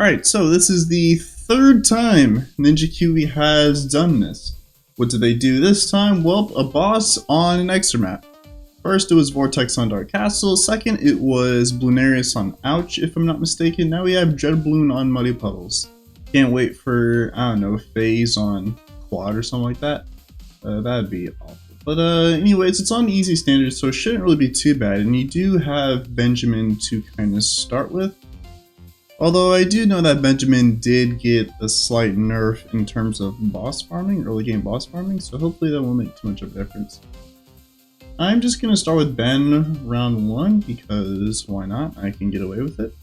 Alright, so this is the third time Ninja Kiwi has done this. What did they do this time? Well, a boss on an extra map. First it was Vortex on Dark Castle, second it was Bloonarius on Ouch, if I'm not mistaken. Now we have Dreadbloon on Muddy Puddles. Can't wait for, I don't know, Phase on Quad or something like that. That'd be awful. But anyways, it's on easy standards, so it shouldn't really be too bad. And you do have Benjamin to kind of start with. Although I do know that Benjamin did get a slight nerf in terms of boss farming, early game boss farming, so hopefully that won't make too much of a difference. I'm just going to start with Ben round 1, because why not? I can get away with it.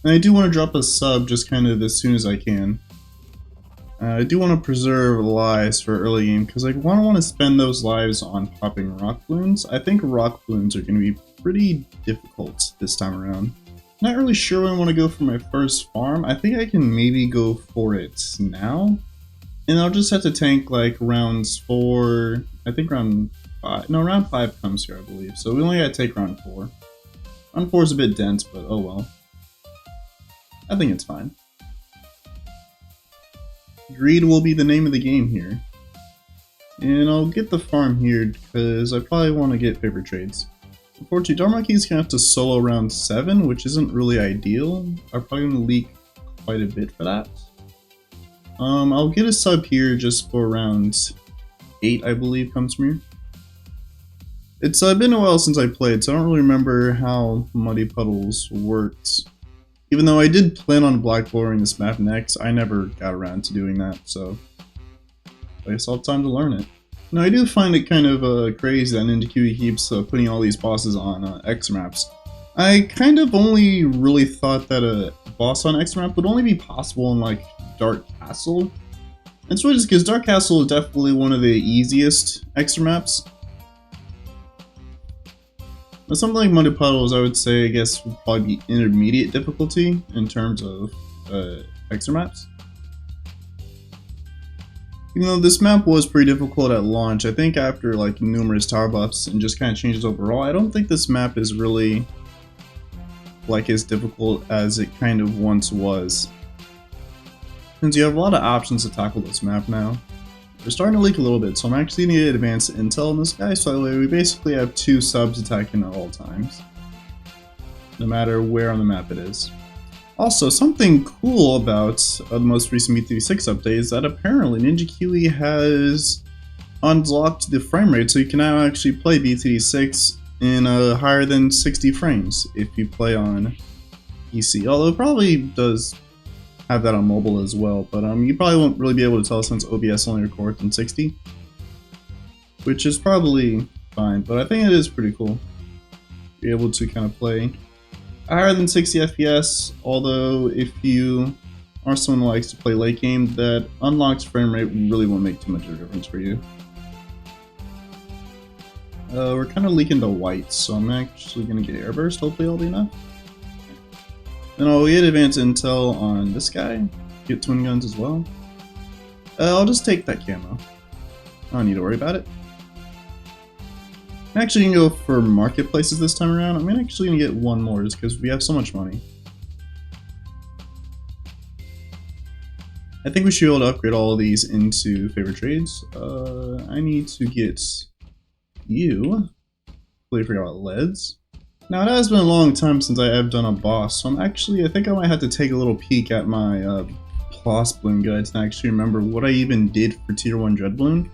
And I do want to drop a sub just kind of as soon as I can. I do want to preserve lives for early game, because I don't want to spend those lives on popping rock balloons. I think rock balloons are going to be pretty difficult this time around. Not really sure when I want to go for my first farm. I think I can maybe go for it now. And I'll just have to tank like rounds 4, I think round 5, no round 5 comes here I believe. So we only gotta take round 4. Round 4 is a bit dense, but oh well. I think it's fine. Greed will be the name of the game here. And I'll get the farm here because I probably want to get favorite trades. Unfortunately, Darmaki's gonna have to solo round 7, which isn't really ideal. I'm probably gonna leak quite a bit for that. I'll get a sub here just for round 8, I believe, comes from here. It's been a while since I played, so I don't really remember how Muddy Puddles worked. Even though I did plan on black blowing this map next, I never got around to doing that, so I guess I'll have time to learn it. Now, I do find it kind of crazy that Ninja Kiwi keeps putting all these bosses on X maps. I kind of only really thought that a boss on X map would only be possible in like Dark Castle. It's really just because Dark Castle is definitely one of the easiest extra maps. But something like Muddy Puddles, I would say, I guess, would probably be intermediate difficulty in terms of extra maps. Even though this map was pretty difficult at launch, I think after like numerous tower buffs and just kind of changes overall, I don't think this map is really like as difficult as it kind of once was. Since you have a lot of options to tackle this map now. We're starting to leak a little bit, so I'm actually going to get advanced intel on this guy, so that way we basically have 2 subs attacking at all times. No matter where on the map it is. Also, something cool about the most recent B36 update is that apparently Ninja Kiwi has unlocked the frame rate, so you can now actually play B36 in higher than 60 frames if you play on PC. Although it probably does have that on mobile as well, but you probably won't really be able to tell since OBS only records in 60. Which is probably fine, but I think it is pretty cool. Be able to kind of play higher than 60 FPS, although if you are someone who likes to play late game, that unlocked frame rate really won't make too much of a difference for you. We're kind of leaking to white, so I'm actually going to get airburst, hopefully that'll be enough. Then I'll get advanced intel on this guy, get twin guns as well. I'll just take that camo. I don't need to worry about it. I'm actually going to go for marketplaces this time around. I'm actually going to get one more just because we have so much money. I think we should be able to upgrade all of these into favorite trades. I need to get you. Completely forgot about leads. Now it has been a long time since I have done a boss, so I think I might have to take a little peek at my boss balloon guides to actually remember what I even did for tier 1 Dreadbloon.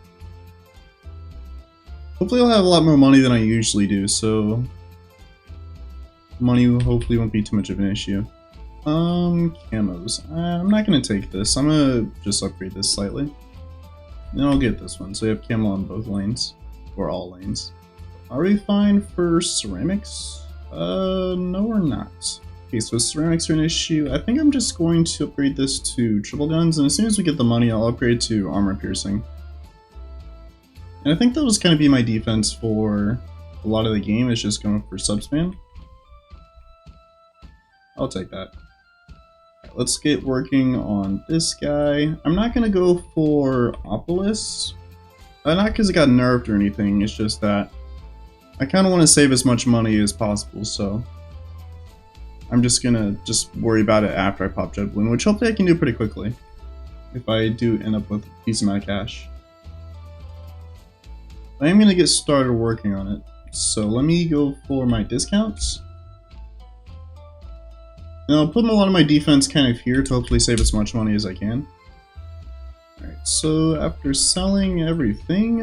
Hopefully I'll have a lot more money than I usually do, so money hopefully won't be too much of an issue. Camos. I'm not going to take this. I'm going to just upgrade this slightly. Then I'll get this one, so you have camo on both lanes, or all lanes. Are we fine for ceramics? No we're not. Okay, so ceramics are an issue. I think I'm just going to upgrade this to triple guns, and as soon as we get the money, I'll upgrade to armor piercing. And I think that'll just kind of be my defense for a lot of the game, is just going for subspan. I'll take that. Right, let's get working on this guy. I'm not going to go for Opolis. Not because it got nerfed or anything, it's just that I kind of want to save as much money as possible, so I'm just gonna worry about it after I pop Jet Balloon, which hopefully I can do pretty quickly. If I do end up with a decent amount of cash. I am gonna get started working on it. So let me go for my discounts. And I'll put a lot of my defense kind of here to hopefully save as much money as I can. Alright, so after selling everything,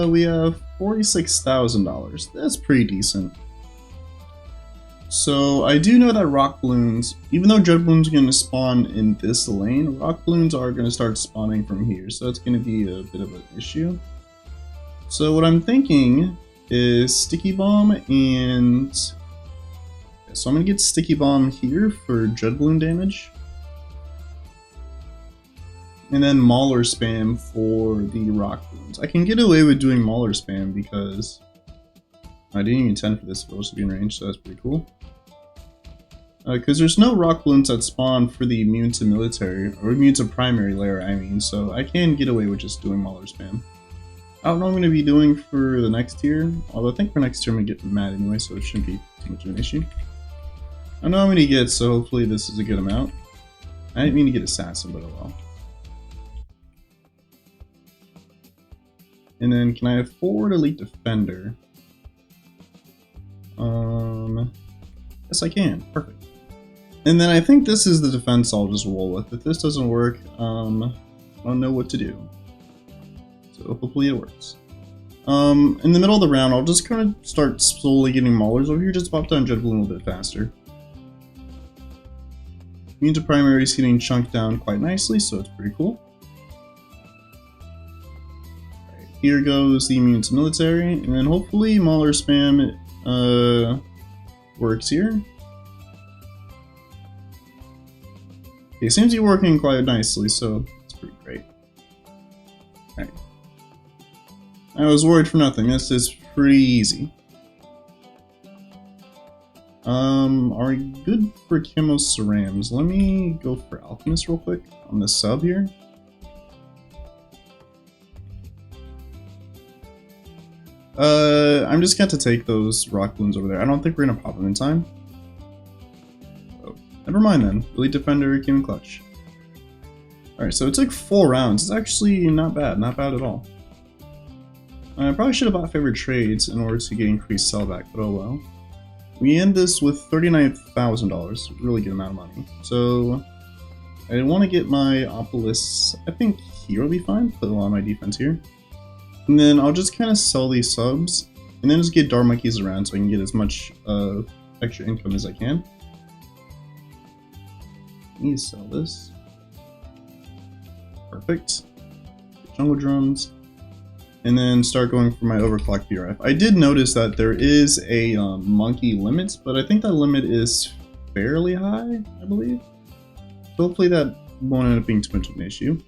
we have $46,000. That's pretty decent. So I do know that rock balloons, even though jet balloons are going to spawn in this lane, rock balloons are going to start spawning from here. So that's going to be a bit of an issue. So what I'm thinking is sticky bomb and... So I'm going to get sticky bomb here for jet balloon damage. And then Mauler spam for the rock balloons. I can get away with doing Mauler spam because I didn't even intend for this village to be in range, so that's pretty cool. Because there's no rock balloons that spawn for the immune to military, or immune to primary layer, I mean, so I can get away with just doing Mauler spam. I don't know what I'm going to be doing for the next tier, although I think for next tier I'm going to get mad anyway, so it shouldn't be too much of an issue. I know how many to get, so hopefully this is a good amount. I didn't mean to get Assassin, but oh well. And then, can I afford Elite Defender? Yes I can. Perfect. And then I think this is the defense I'll just roll with. If this doesn't work, I don't know what to do. So hopefully it works. In the middle of the round, I'll just kind of start slowly getting Maulers over here, just pop down Jet Balloon a little bit faster. Immune to primary is getting chunked down quite nicely, so it's pretty cool. Right, here goes the immune to military, and then hopefully Mauler spam works here. Okay, it seems to be working quite nicely, so it's pretty great. Alright. I was worried for nothing. This is pretty easy. Are we good for Chemo Cerams? Let me go for Alchemist real quick on the sub here. I'm just going to take those rock balloons over there. I don't think we're going to pop them in time. Oh, never mind then. Elite Defender came in clutch. Alright, so it took 4 rounds. It's actually not bad. Not bad at all. I probably should have bought favorite trades in order to get increased sellback, but oh well. We end this with $39,000, really good amount of money. So I want to get my Opolis, I think here will be fine, put a lot of my defense here. And then I'll just kind of sell these subs, and then just get Dar Monkeys around so I can get as much extra income as I can. I need to sell this. Perfect. Jungle Drums. And then start going for my overclock BRF. I did notice that there is a monkey limit, but I think that limit is fairly high, I believe. So hopefully that won't end up being too much of an issue.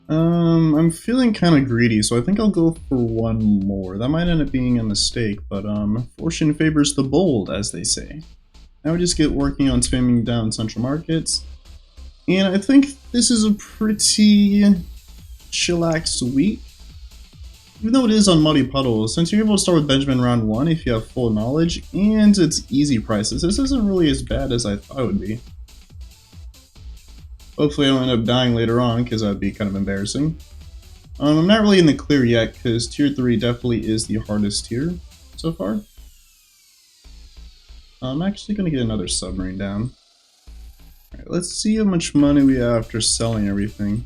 I'm feeling kind of greedy, so I think I'll go for one more. That might end up being a mistake, but fortune favors the bold, as they say. Now we just get working on spamming down central markets. And I think this is a pretty chillax week. Even though it is on Muddy Puddles, since you're able to start with Benjamin round 1 if you have full knowledge, and it's easy prices, this isn't really as bad as I thought it would be. Hopefully I don't end up dying later on, because that would be kind of embarrassing. I'm not really in the clear yet, because Tier 3 definitely is the hardest tier so far. I'm actually going to get another submarine down. Alright, let's see how much money we have after selling everything.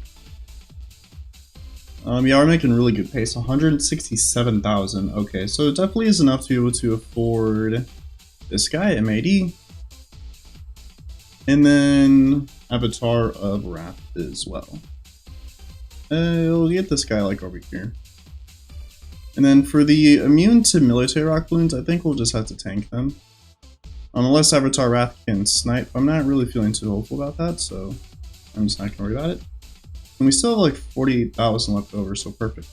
Yeah, we're making really good pace. 167,000. Okay, so it definitely is enough to be able to afford this guy, MAD. And then Avatar of Wrath as well. We'll get this guy like over here. And then for the immune to military rock balloons, I think we'll just have to tank them. Unless Avatar Wrath can snipe. I'm not really feeling too hopeful about that, so I'm just not gonna worry about it. And we still have like 48,000 left over, so perfect.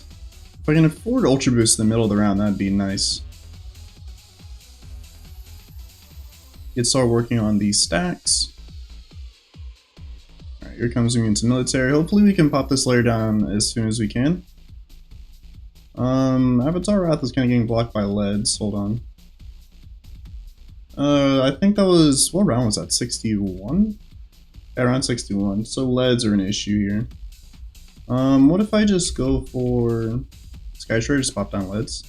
If I can afford Ultra Boost in the middle of the round, that'd be nice. Get start working on these stacks. Alright, here comes immune to military. Hopefully we can pop this layer down as soon as we can. Avatar Wrath is kind of getting blocked by leads. Hold on. I think that was, what round was that? 61? Yeah, around 61. So leads are an issue here. What if I just go for Sky Shredder, just pop down leads?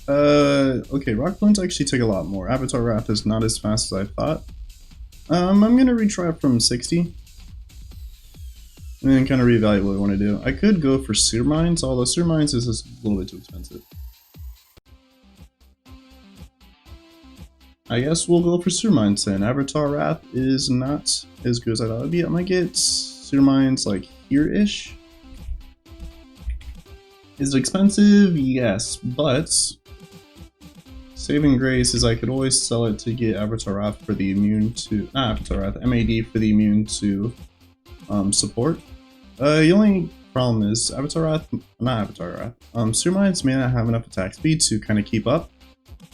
Okay, Rock Balloons actually take a lot more. Avatar Wrath is not as fast as I thought. I'm gonna retry from 60. And then kind of reevaluate what I want to do. I could go for Sewer Mines, although Sewer Mines is just a little bit too expensive. I guess we'll go for Sewer Mines then. Avatar Wrath is not as good as I thought it would be. I might get Sewer Mines like here-ish. Is it expensive? Yes, but saving grace is I could always sell it to get Avatar Wrath for the immune to, not Avatar Wrath, MAD for the immune to support. The only problem is not Avatar Wrath. Sewer Mines may not have enough attack speed to kind of keep up.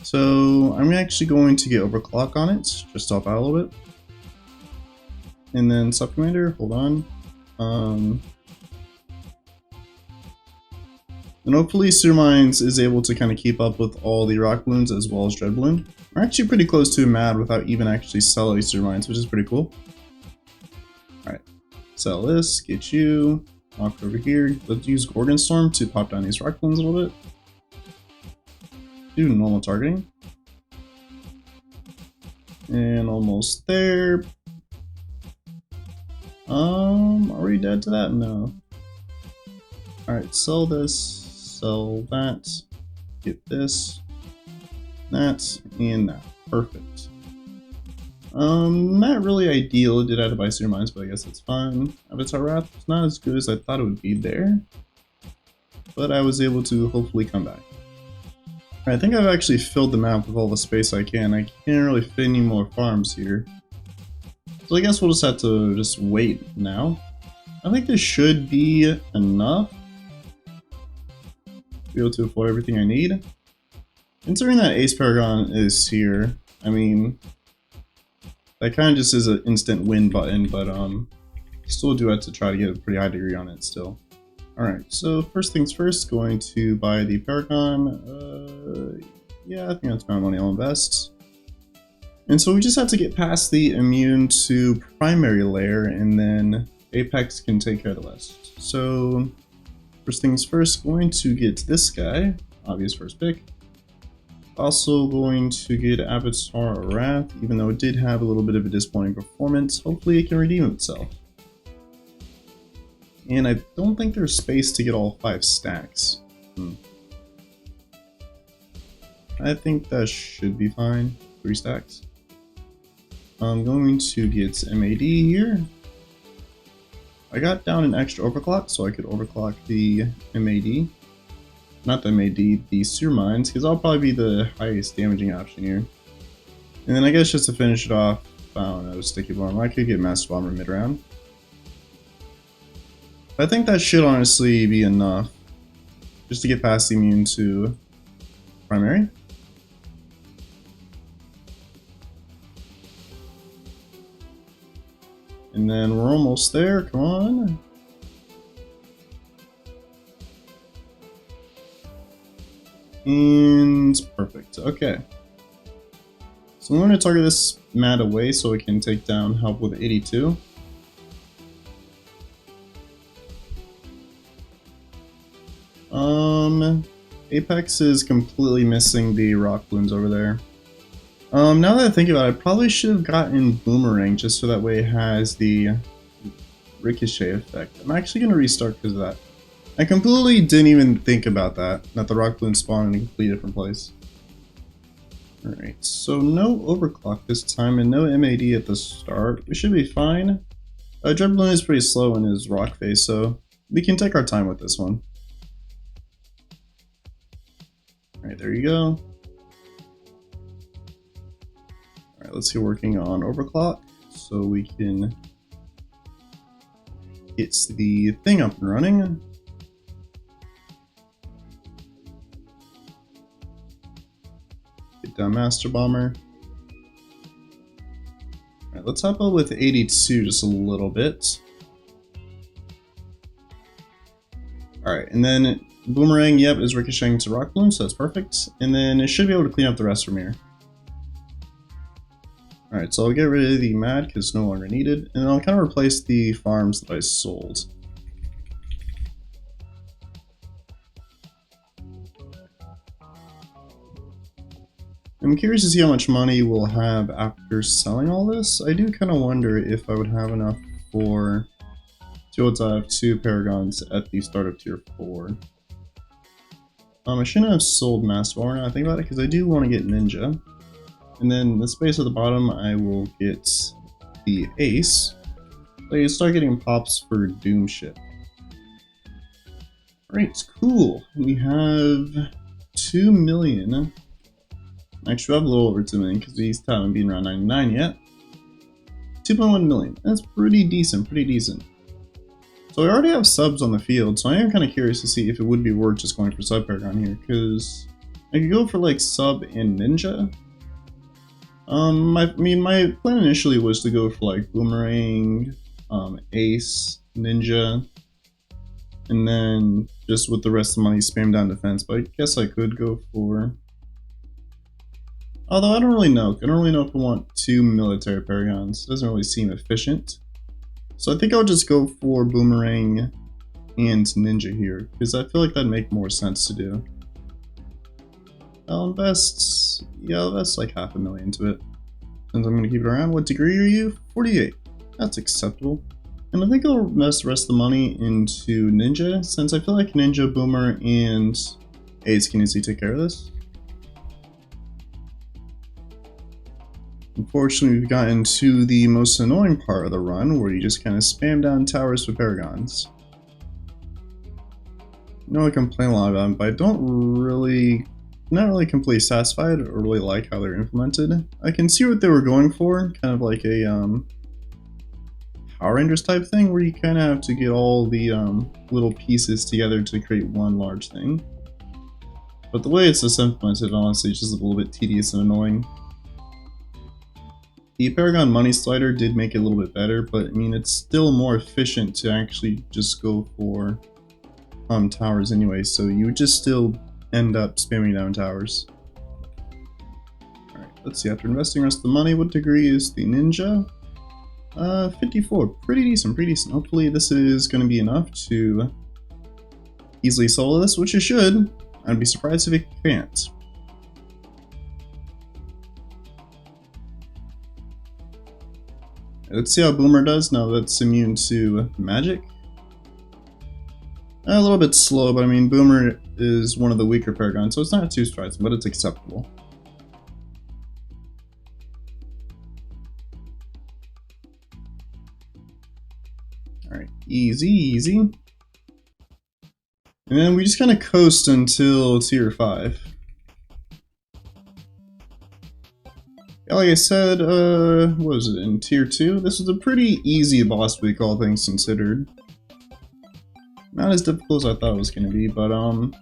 So I'm actually going to get Overclock on it, just to help out a little bit. And then Sub Commander, hold on. And hopefully Sewer Mines is able to kind of keep up with all the Rock Balloons as well as Dread Balloon. We're actually pretty close to MAD without even actually selling Sewer Mines, which is pretty cool. Alright, sell this, get you, walk over here. Let's use Gorgon Storm to pop down these Rock Balloons a little bit. Do normal targeting. And almost there. Are we dead to that? No. Alright, sell this, sell that, get this, that, and that. Perfect. Not really ideal, did have to buy Sewer Mines, but I guess that's fine. Avatar Wrath is not as good as I thought it would be there. But I was able to hopefully come back. I think I've actually filled the map with all the space I can. I can't really fit any more farms here. So I guess we'll just have to just wait now. I think this should be enough to be able to afford everything I need. Considering that Ace Paragon is here, I mean, that kind of just is an instant win button, but still do have to try to get a pretty high degree on it still. Alright, so first things first, going to buy the Paragon. Yeah, I think that's my money I'll invest. And so we just have to get past the immune to primary layer, and then Apex can take care of the rest. So first things first, going to get this guy, obvious first pick. Also going to get Avatar Wrath, even though it did have a little bit of a disappointing performance. Hopefully it can redeem itself. And I don't think there's space to get all 5 stacks. I think that should be fine. 3 stacks. I'm going to get MAD here. I got down an extra overclock so I could overclock the MAD. Not the MAD, the Sewer Mines, because I'll probably be the highest damaging option here. And then I guess just to finish it off, I don't know, Sticky Bomb. I could get Master Bomber mid-round. I think that should honestly be enough just to get past the immune to primary. And then we're almost there, come on. And perfect, okay. So I'm going to target this MAD away so it can take down help with 82. Apex is completely missing the rock balloons over there. Now that I think about it, I probably should have gotten Boomerang just so that way it has the ricochet effect. I'm actually going to restart because of that. I completely didn't even think about that the rock balloons spawn in a completely different place. Alright, so no overclock this time and no MAD at the start. We should be fine. Dread Balloon is pretty slow in his rock phase, so we can take our time with this one. Alright, there you go. Alright, let's get working on overclock so we can get the thing up and running. Get down Master Bomber. Alright, let's hop up with 82 just a little bit. Alright, and then Boomerang, yep, is ricocheting to Rock Balloon, so that's perfect. And then it should be able to clean up the rest from here. Alright, so I'll get rid of the mad because it's no longer needed, and I'll kind of replace the farms that I sold. I'm curious to see how much money we'll have after selling all this. I do kind of wonder if I would have enough to be able to have 2 paragons at the start of tier 4. I shouldn't have sold Master War now I think about it, because I do want to get Ninja. And then the space at the bottom, I will get the Ace. So you start getting pops for Doom Ship. Alright, cool. We have 2 million. Actually, we have a little over 2 million because we haven't been around 99 yet. 2.1 million. That's pretty decent, pretty decent. So we already have subs on the field, so I am kind of curious to see if it would be worth just going for sub paragon here, because I could go for like sub and ninja. My plan initially was to go for like boomerang, ace, ninja, and then just with the rest of the money spam down defense, but I guess I could go for... Although I don't really know. I don't really know if I want 2 military paragons. It doesn't really seem efficient. So I think I'll just go for boomerang and ninja here, because I feel like that'd make more sense to do. I'll invest, yeah, I'll invest like $500,000 into it. Since I'm gonna keep it around. What degree are you? 48. That's acceptable. And I think I'll invest the rest of the money into ninja, since I feel like ninja, boomer, and ace can easily take care of this. Unfortunately, we've gotten to the most annoying part of the run, where you just kind of spam down towers for paragons. I know I complain a lot about them, but I don't really, not really completely satisfied or really like how they're implemented. I can see what they were going for, kind of like a Power Rangers type thing, where you kind of have to get all the little pieces together to create one large thing. But the way it's just implemented, honestly, is just a little bit tedious and annoying. The Paragon Money Slider did make it a little bit better, but I mean, it's still more efficient to actually just go for towers anyway, so you would just still end up spamming down towers. Alright, let's see, after investing the rest of the money, what degree is the ninja? 54, pretty decent, pretty decent. Hopefully this is going to be enough to easily solo this, which it should. I'd be surprised if it can't. Let's see how Boomer does now that's immune to magic. A little bit slow, but I mean, Boomer is one of the weaker paragons, so it's not too striking, but it's acceptable. Alright, easy, easy. And then we just kind of coast until tier 5. Yeah, like I said, what was it, in tier 2? This was a pretty easy boss week, all things considered. Not as difficult as I thought it was going to be, but alright,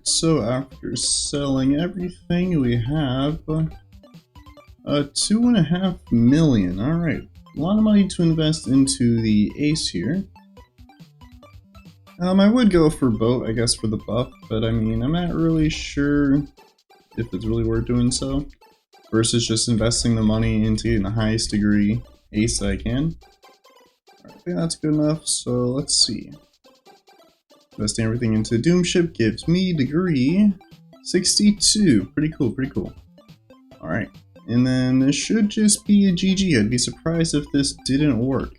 so after selling everything, we have 2.5 million. Alright, a lot of money to invest into the ace here. I would go for boat, I guess, for the buff, but I mean, I'm not really sure if it's really worth doing so, versus just investing the money into getting the highest degree ace that I can. I think that's good enough, so let's see. Investing everything into Doom Ship gives me degree 62. Pretty cool, pretty cool. Alright, and then this should just be a GG. I'd be surprised if this didn't work.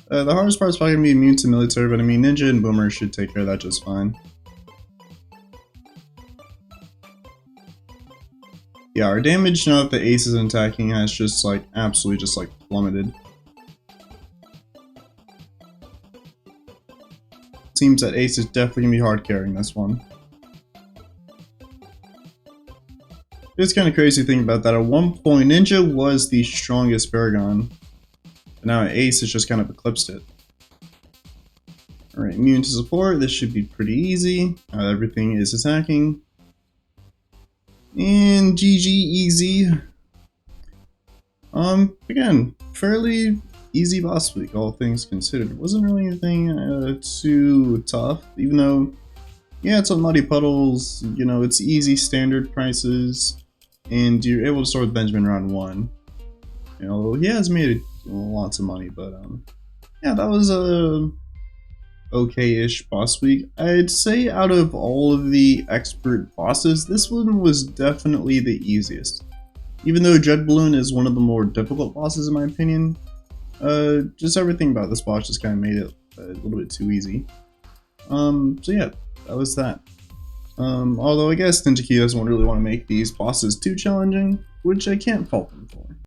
The hardest part is probably going to be immune to military, but I mean, Ninja and Boomer should take care of that just fine. Yeah, our damage now that the ace is attacking has just like absolutely just like plummeted. Seems that ace is definitely gonna be hard carrying this one. It's kind of crazy to think about that. At one point, Ninja was the strongest Paragon, but now ace has just kind of eclipsed it. Alright, immune to support. This should be pretty easy. Everything is attacking. And GG easy. Again, fairly easy boss week, all things considered. It wasn't really anything too tough, even though, yeah, it's on Muddy Puddles, you know, it's easy standard prices, and you're able to start with Benjamin round 1. You know, he has made lots of money, but yeah, that was a okay-ish boss week. I'd say out of all of the expert bosses, this one was definitely the easiest. Even though Jet Balloon is one of the more difficult bosses in my opinion, just everything about this boss just kind of made it a little bit too easy. So yeah, that was that. Although I guess Ninja Kiwi doesn't really want to make these bosses too challenging, which I can't fault them for.